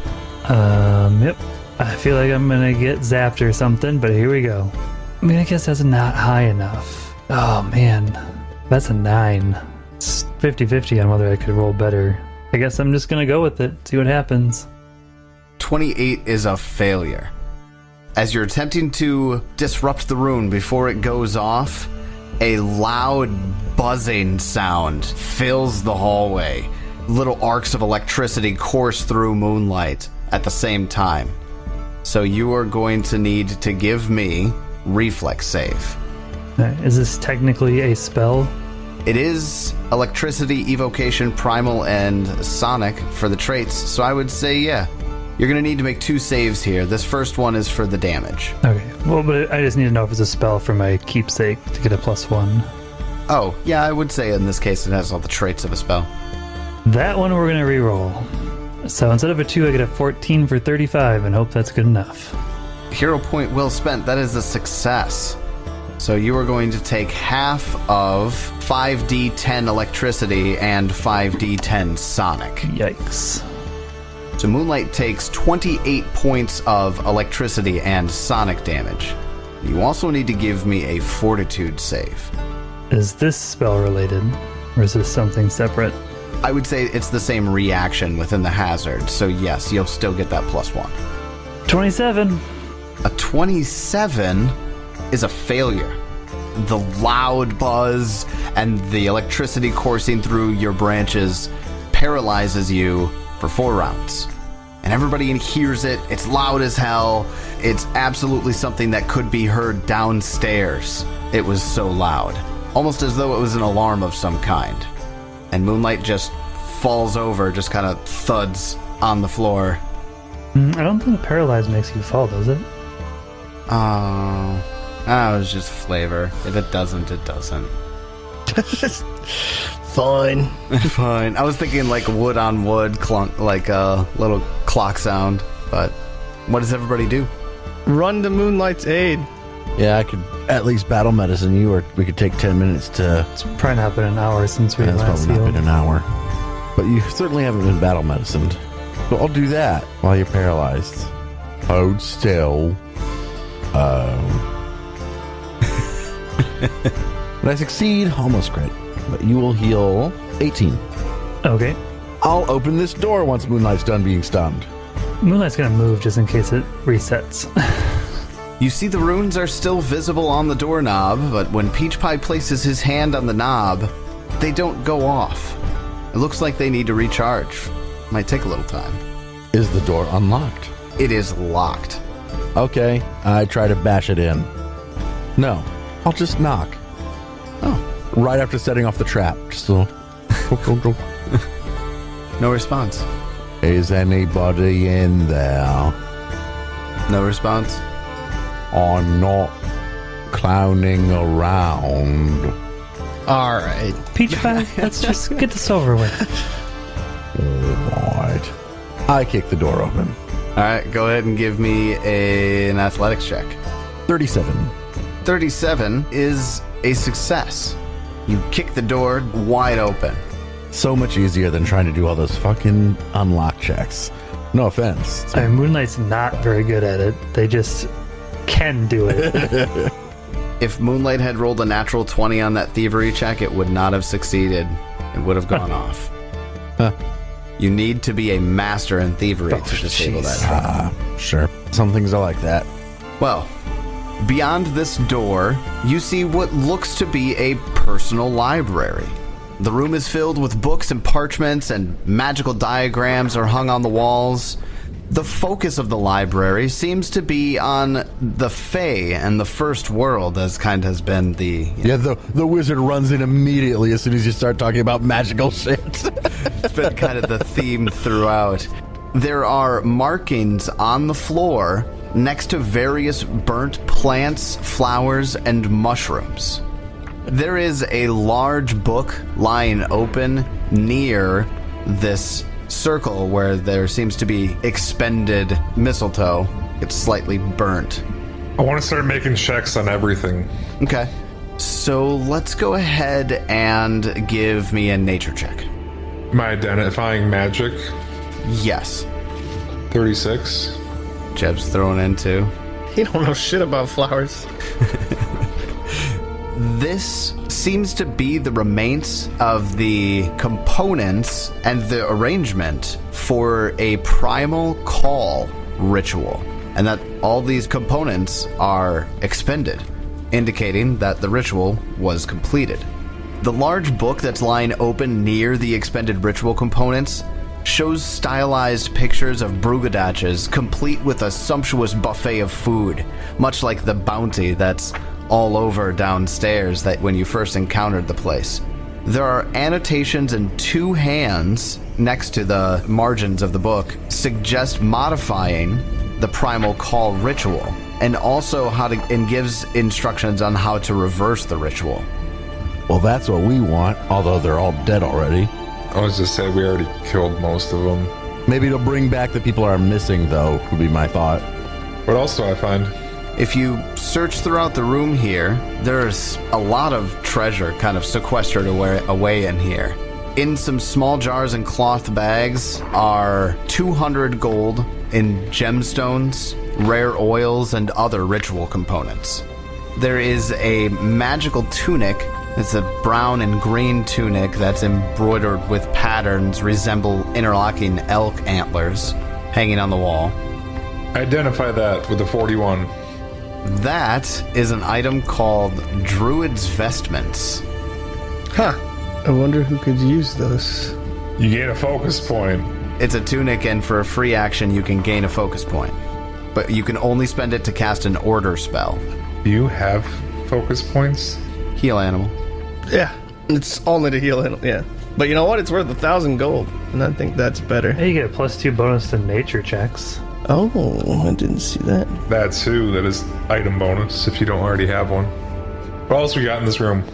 Yep. I feel like I'm gonna get zapped or something, but here we go. I mean, I guess that's not high enough. Oh, man. That's a 9. It's 50-50 on whether I could roll better. I guess I'm just gonna go with it, see what happens. 28 is a failure. As you're attempting to disrupt the rune before it goes off, a loud buzzing sound fills the hallway. Little arcs of electricity course through Moonlight at the same time. So you are going to need to give me reflex save. Is this technically a spell? It is electricity, evocation, primal, and sonic for the traits, so I would say, yeah. You're going to need to make 2 saves here. This first one is for the damage. Okay, well, but I just need to know if it's a spell for my keepsake to get a +1. Oh, yeah, I would say in this case it has all the traits of a spell. That one we're going to re-roll. So instead of a 2, I get a 14 for 35 and hope that's good enough. Hero point well spent. That is a success. So you are going to take half of 5d10 electricity and 5d10 sonic. Yikes. So Moonlight takes 28 points of electricity and sonic damage. You also need to give me a fortitude save. Is this spell related, or is this something separate? I would say it's the same reaction within the hazard, so yes, you'll still get that +1. 27. A 27 is a failure. The loud buzz and the electricity coursing through your branches paralyzes you for 4 rounds. And everybody hears it. It's loud as hell. It's absolutely something that could be heard downstairs. It was so loud. Almost as though it was an alarm of some kind. And Moonlight just falls over, just kind of thuds on the floor. I don't think paralyzed makes you fall, does it? Oh, that was just flavor. If it doesn't, it doesn't. Fine. Fine. I was thinking like wood on wood, clunk, like a little clock sound. But what does everybody do? Run to Moonlight's aid. Yeah, I could at least battle medicine you, or we could take 10 minutes to... It's probably not been an hour since we That's last probably not healed. been an hour. But you certainly haven't been battle medicined. So I'll do that while you're paralyzed. Hold still. When I succeed, almost crit. But you will heal 18. Okay. I'll open this door once Moonlight's done being stunned. Moonlight's gonna move just in case it resets. You see the runes are still visible on the doorknob, but when Peach Pie places his hand on the knob, they don't go off. It looks like they need to recharge. Might take a little time. Is the door unlocked? It is locked. Okay, I try to bash it in. No, I'll just knock. Oh. Right after setting off the trap. Just a little... No response. Is anybody in there? No response? I'm not clowning around. All right. Peach Pie, let's just get this over with. Alright. I kick the door open. All right, go ahead and give me an athletics check. 37. 37 is a success. You kick the door wide open. So much easier than trying to do all those fucking unlock checks. No offense. I mean, Moonlight's not very good at it. They just can do it. If Moonlight had rolled a natural 20 on that thievery check, it would not have succeeded. It would have gone off. Huh. You need to be a master in thievery to disable that trap. Sure. Some things are like that. Well, beyond this door, you see what looks to be a personal library. The room is filled with books and parchments, and magical diagrams are hung on the walls. The focus of the library seems to be on the Fae and the First World, as kind of has been the... Yeah, the wizard runs in immediately as soon as you start talking about magical shit. It's been kind of the theme throughout. There are markings on the floor next to various burnt plants, flowers, and mushrooms. There is a large book lying open near this circle where there seems to be expended mistletoe. It's slightly burnt. I want to start making checks on everything. Okay. So let's go ahead and give me a nature check. Am I identifying magic? Yes. 36. Jeb's thrown in too. You don't know shit about flowers. This seems to be the remains of the components and the arrangement for a primal call ritual, and that all these components are expended, indicating that the ritual was completed. The large book that's lying open near the expended ritual components shows stylized pictures of brugadaches complete with a sumptuous buffet of food, much like the bounty that's all over downstairs that when you first encountered the place. There are annotations in two hands next to the margins of the book suggest modifying the primal call ritual, and also and gives instructions on how to reverse the ritual. Well, that's what we want, although they're all dead already. I was just saying we already killed most of them. Maybe to bring back the people are missing, though, would be my thought. What else do I find? If you search throughout the room here, there's a lot of treasure kind of sequestered away in here. In some small jars and cloth bags are 200 gold in gemstones, rare oils, and other ritual components. There is a magical tunic. It's a brown and green tunic that's embroidered with patterns resemble interlocking elk antlers hanging on the wall. Identify that with the 41. That is an item called Druid's Vestments. Huh. I wonder who could use those. You gain a focus point. It's a tunic, and for a free action, you can gain a focus point. But you can only spend it to cast an order spell. Do you have focus points? Heal animal. Yeah. It's only to heal him, yeah. But you know what? It's worth 1,000 gold, and I think that's better. Hey, you get a +2 bonus to nature checks. Oh, I didn't see that. That too, that is item bonus if you don't already have one. What else we got in this room?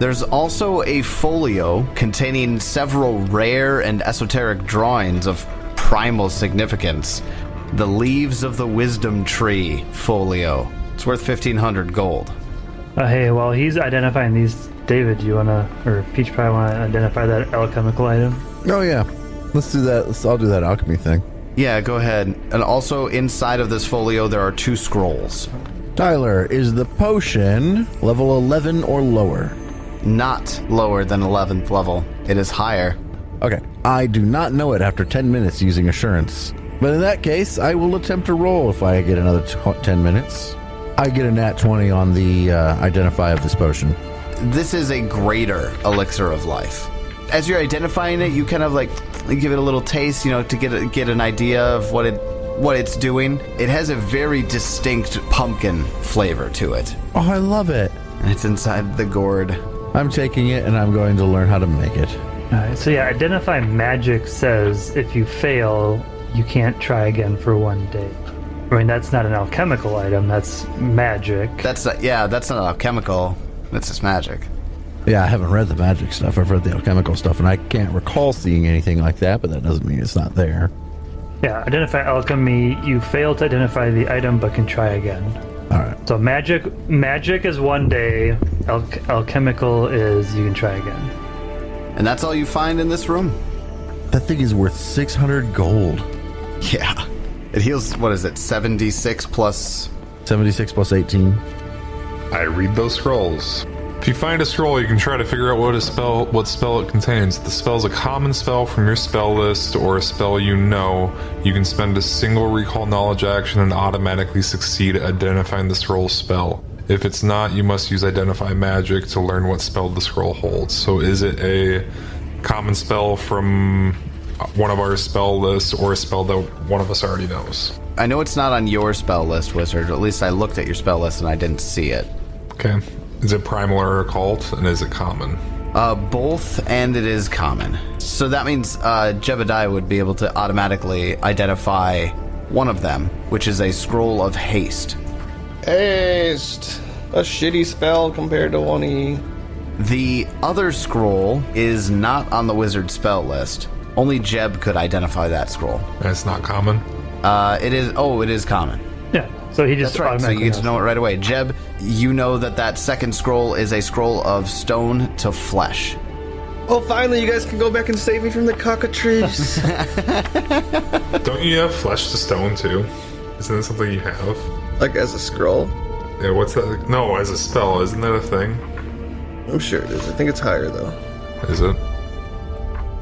There's also a folio containing several rare and esoteric drawings of primal significance. The Leaves of the Wisdom Tree folio. It's worth 1,500 gold. Hey, while he's identifying these, David, or Peach Pie want to identify that alchemical item? Oh, yeah. Let's do that. I'll do that alchemy thing. Yeah, go ahead. And also inside of this folio, there are 2 scrolls. Tyler, is the potion level 11 or lower? Not lower than 11th level. It is higher. Okay. I do not know it after 10 minutes using assurance. But in that case, I will attempt to roll if I get another 10 minutes. I get a nat 20 on the identify of this potion. This is a greater elixir of life. As you're identifying it, you kind of give it a little taste, to get an idea of what it's doing. It has a very distinct pumpkin flavor to it. Oh, I love it. And it's inside the gourd. I'm taking it and I'm going to learn how to make it. Alright, so yeah, identify magic says if you fail, you can't try again for 1 day. I mean, that's not an alchemical item. That's magic. That's not alchemical. That's just magic. Yeah, I haven't read the magic stuff. I've read the alchemical stuff, and I can't recall seeing anything like that, but that doesn't mean it's not there. Yeah, identify alchemy. You fail to identify the item, but can try again. All right. So magic is 1 day. Alchemical is you can try again. And that's all you find in this room? That thing is worth 600 gold. Yeah. It heals, what is it, 76 plus... 76 plus 18. I read those scrolls. If you find a scroll, you can try to figure out what spell it contains. If the spell is a common spell from your spell list or a spell you know, you can spend a single recall knowledge action and automatically succeed at identifying the scroll's spell. If it's not, you must use Identify Magic to learn what spell the scroll holds. So is it a common spell from one of our spell lists or a spell that one of us already knows? I know it's not on your spell list, Wizard. At least I looked at your spell list and I didn't see it. Okay. Is it primal or occult, and is it common? Both, and it is common. So that means Jebediah would be able to automatically identify one of them, which is a Scroll of Haste. Haste! A shitty spell compared to 1E. The other scroll is not on the wizard spell list. Only Jeb could identify that scroll. And it's not common? It is common. Yeah, so he just That's right, so you get to know it right away. Jeb, you know that second scroll is a scroll of stone to flesh. Oh, finally, you guys can go back and save me from the cockatrice. Don't you have flesh to stone, too? Isn't that something you have? Like as a scroll? Yeah, what's that? No, as a spell. Isn't that a thing? I'm sure it is. I think it's higher, though. Is it?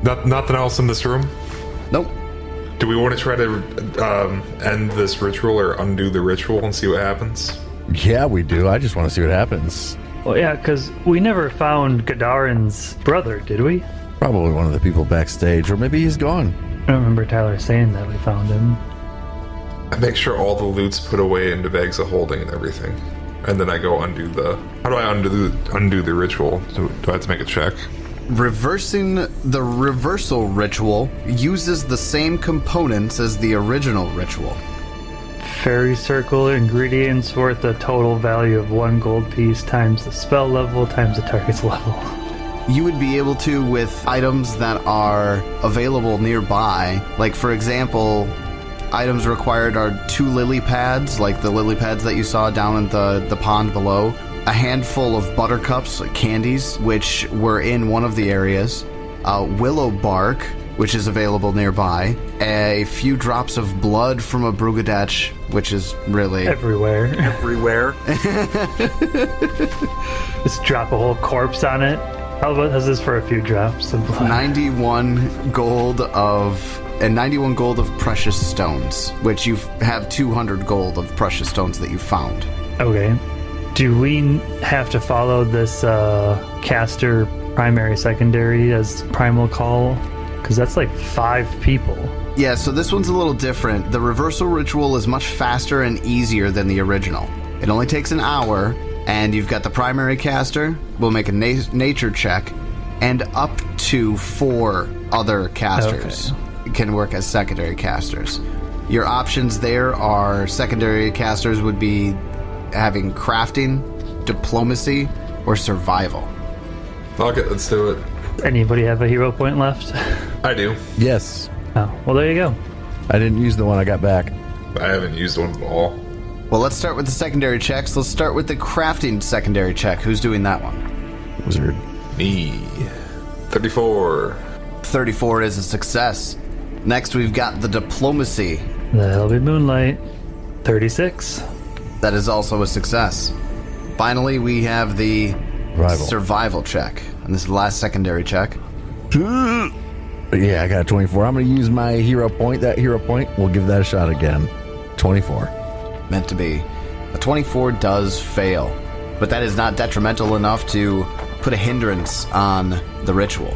Nothing else in this room? Nope. Do we want to try to end this ritual or undo the ritual and see what happens? Yeah, we do. I just want to see what happens. Well, yeah, because we never found Gadarin's brother, did we? Probably one of the people backstage, or maybe he's gone. I don't remember Tyler saying that we found him. I make sure all the loot's put away into bags of holding and everything. And then I go undo the... How do I undo the ritual? Do I have to make a check? Reversing the reversal ritual uses the same components as the original ritual. Fairy circle ingredients worth a total value of 1 gold piece times the spell level times the target's level. You would be able to with items that are available nearby. Like, for example, items required are 2 lily pads, like the lily pads that you saw down in the pond below. A handful of buttercups, like candies, which were in one of the areas. Willow bark, which is available nearby. A few drops of blood from a Brugadach, which is really... Everywhere. Just drop a whole corpse on it. How about this for a few drops of blood? 91 gold of precious stones, which you have 200 gold of precious stones that you found. Okay. Do we have to follow this caster primary secondary as primal call? Because that's like 5 people. Yeah, so this one's a little different. The reversal ritual is much faster and easier than the original. It only takes an hour, and you've got the primary caster. We'll make a nature check, and up to 4 other casters can work as secondary casters. Your options there are secondary casters would be having crafting, diplomacy, or survival. Okay, let's do it. Anybody have a hero point left? I do. Yes. Oh, well, there you go. I didn't use the one I got back. I haven't used one at all. Well, let's start with the secondary checks. Let's start with the crafting secondary check. Who's doing that one? Wizard. Me. 34. 34 is a success. Next, we've got the diplomacy. That'll be Moonlight. 36. That is also a success. Finally, we have the survival check. And this is the last secondary check. Yeah, I got a 24. I'm going to use my hero point. That hero point, we'll give that a shot again. 24. Meant to be. A 24 does fail, but that is not detrimental enough to put a hindrance on the ritual.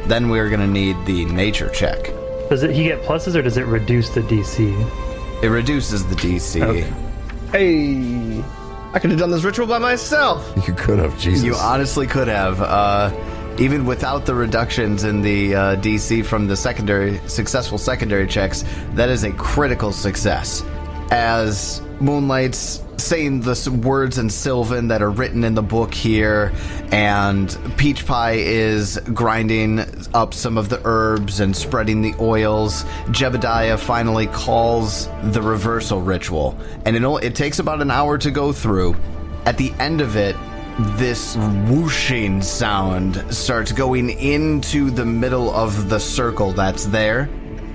Then we're going to need the nature check. Does he get pluses or does it reduce the DC? It reduces the DC. Okay. Hey, I could have done this ritual by myself. You could have, Jesus. You honestly could have. Even without the reductions in the DC from the successful secondary checks, that is a critical success. as Moonlight's saying the words in Sylvan that are written in the book here, and Peach Pie is grinding up some of the herbs and spreading the oils. Jebediah finally calls the reversal ritual, and it takes about an hour to go through. At the end of it, this whooshing sound starts going into the middle of the circle that's there,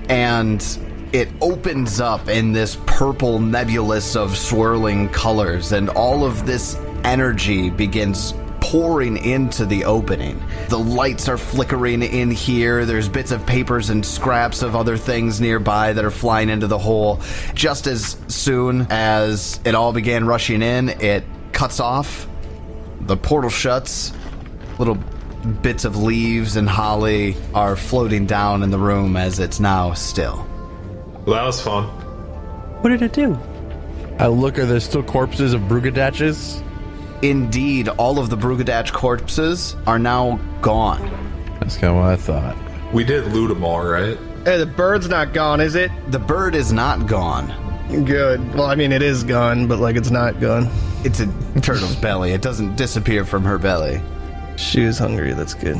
and it opens up in this purple nebulous of swirling colors, and all of this energy begins pouring into the opening. The lights are flickering in here. There's bits of papers and scraps of other things nearby that are flying into the hole. Just as soon as it all began rushing in, it cuts off. The portal shuts. Little bits of leaves and holly are floating down in the room as it's now still. Well, that was fun. What did it do? I look, are there still corpses of Brugadachs? Indeed, all of the Brugadach corpses are now gone. That's kind of what I thought. We did loot them all, right? Hey, the bird's not gone, is it? The bird is not gone. Good. Well, I mean, it is gone, but, like, it's not gone. It's a turtle's belly. It doesn't disappear from her belly. She was hungry. That's good.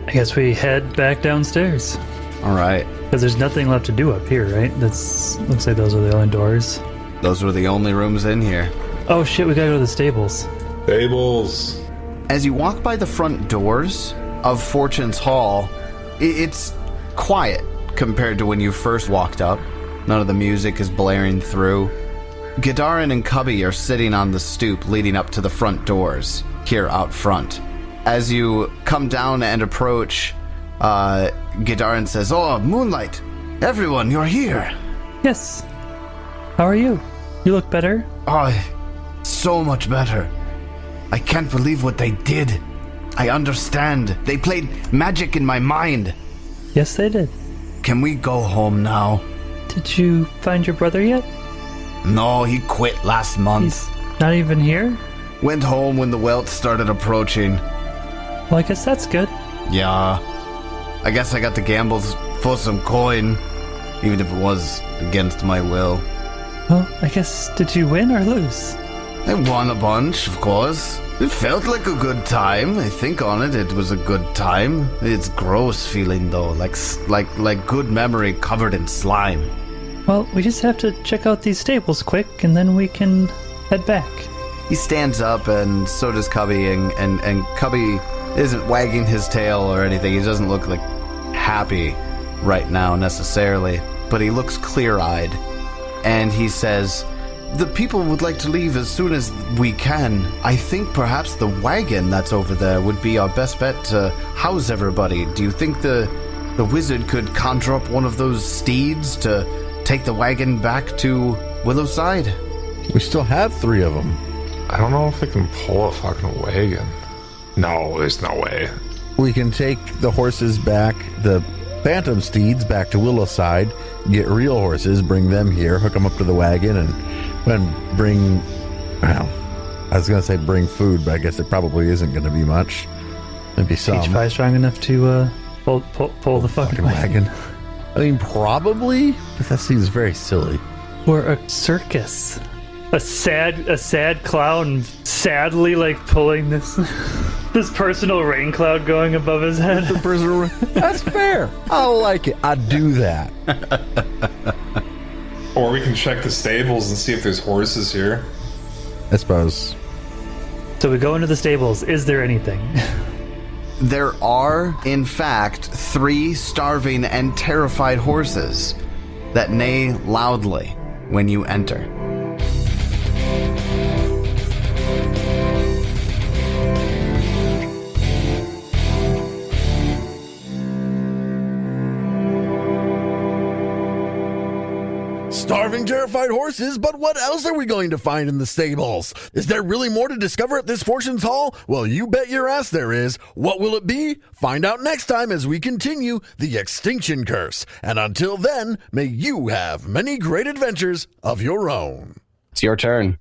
I guess we head back downstairs. All right. Because there's nothing left to do up here, right? Looks like those are the only doors. Those were the only rooms in here. Oh shit, we gotta go to the stables. Tables. As you walk by the front doors of Fortune's Hall, it's quiet compared to when you first walked up. None of the music is blaring through. Gadarin and Cubby are sitting on the stoop leading up to the front doors, here out front. As you come down and approach, Gadarin says, "Oh, Moonlight! Everyone, you're here!" Yes. How are you? You look better? Oh, so much better. I can't believe what they did. I understand. They played magic in my mind. Yes, they did. Can we go home now? Did you find your brother yet? No, he quit last month. He's not even here? Went home when the Welt started approaching. Well, I guess that's good. Yeah. I guess I got to gamble for some coin, even if it was against my will. Well, I guess, did you win or lose? I won a bunch, of course. It felt like a good time. I think on it, it was a good time. It's gross feeling though, like good memory covered in slime. Well, we just have to check out these stables quick, and then we can head back. He stands up, and so does Cubby, and Cubby isn't wagging his tail or anything. He doesn't look like happy right now necessarily, but he looks clear-eyed, and he says, "The people would like to leave as soon as we can. I think perhaps the wagon that's over there would be our best bet to house everybody. Do you think the wizard could conjure up one of those steeds to take the wagon back to Willowside?" We still have 3 of them. I don't know if I can pull a fucking wagon. No, there's no way. We can take the horses back, the phantom steeds back to Willowside, get real horses, bring them here, hook them up to the wagon, and bring, well, I was going to say bring food, but I guess it probably isn't going to be much. Maybe some. Peach Pie strong enough to pull the fucking wagon. I mean, probably, but that seems very silly. Or a circus. A sad clown sadly like pulling this this personal rain cloud going above his head. That's fair. I like it. I do that. Or we can check the stables and see if there's horses here. I suppose. So we go into the stables. Is there anything? There are, in fact, 3 starving and terrified horses that neigh loudly when you enter. Starving, terrified horses, but what else are we going to find in the stables? Is there really more to discover at this Fortune's Hall? Well, you bet your ass there is. What will it be? Find out next time as we continue the Extinction Curse. And until then, may you have many great adventures of your own. It's your turn.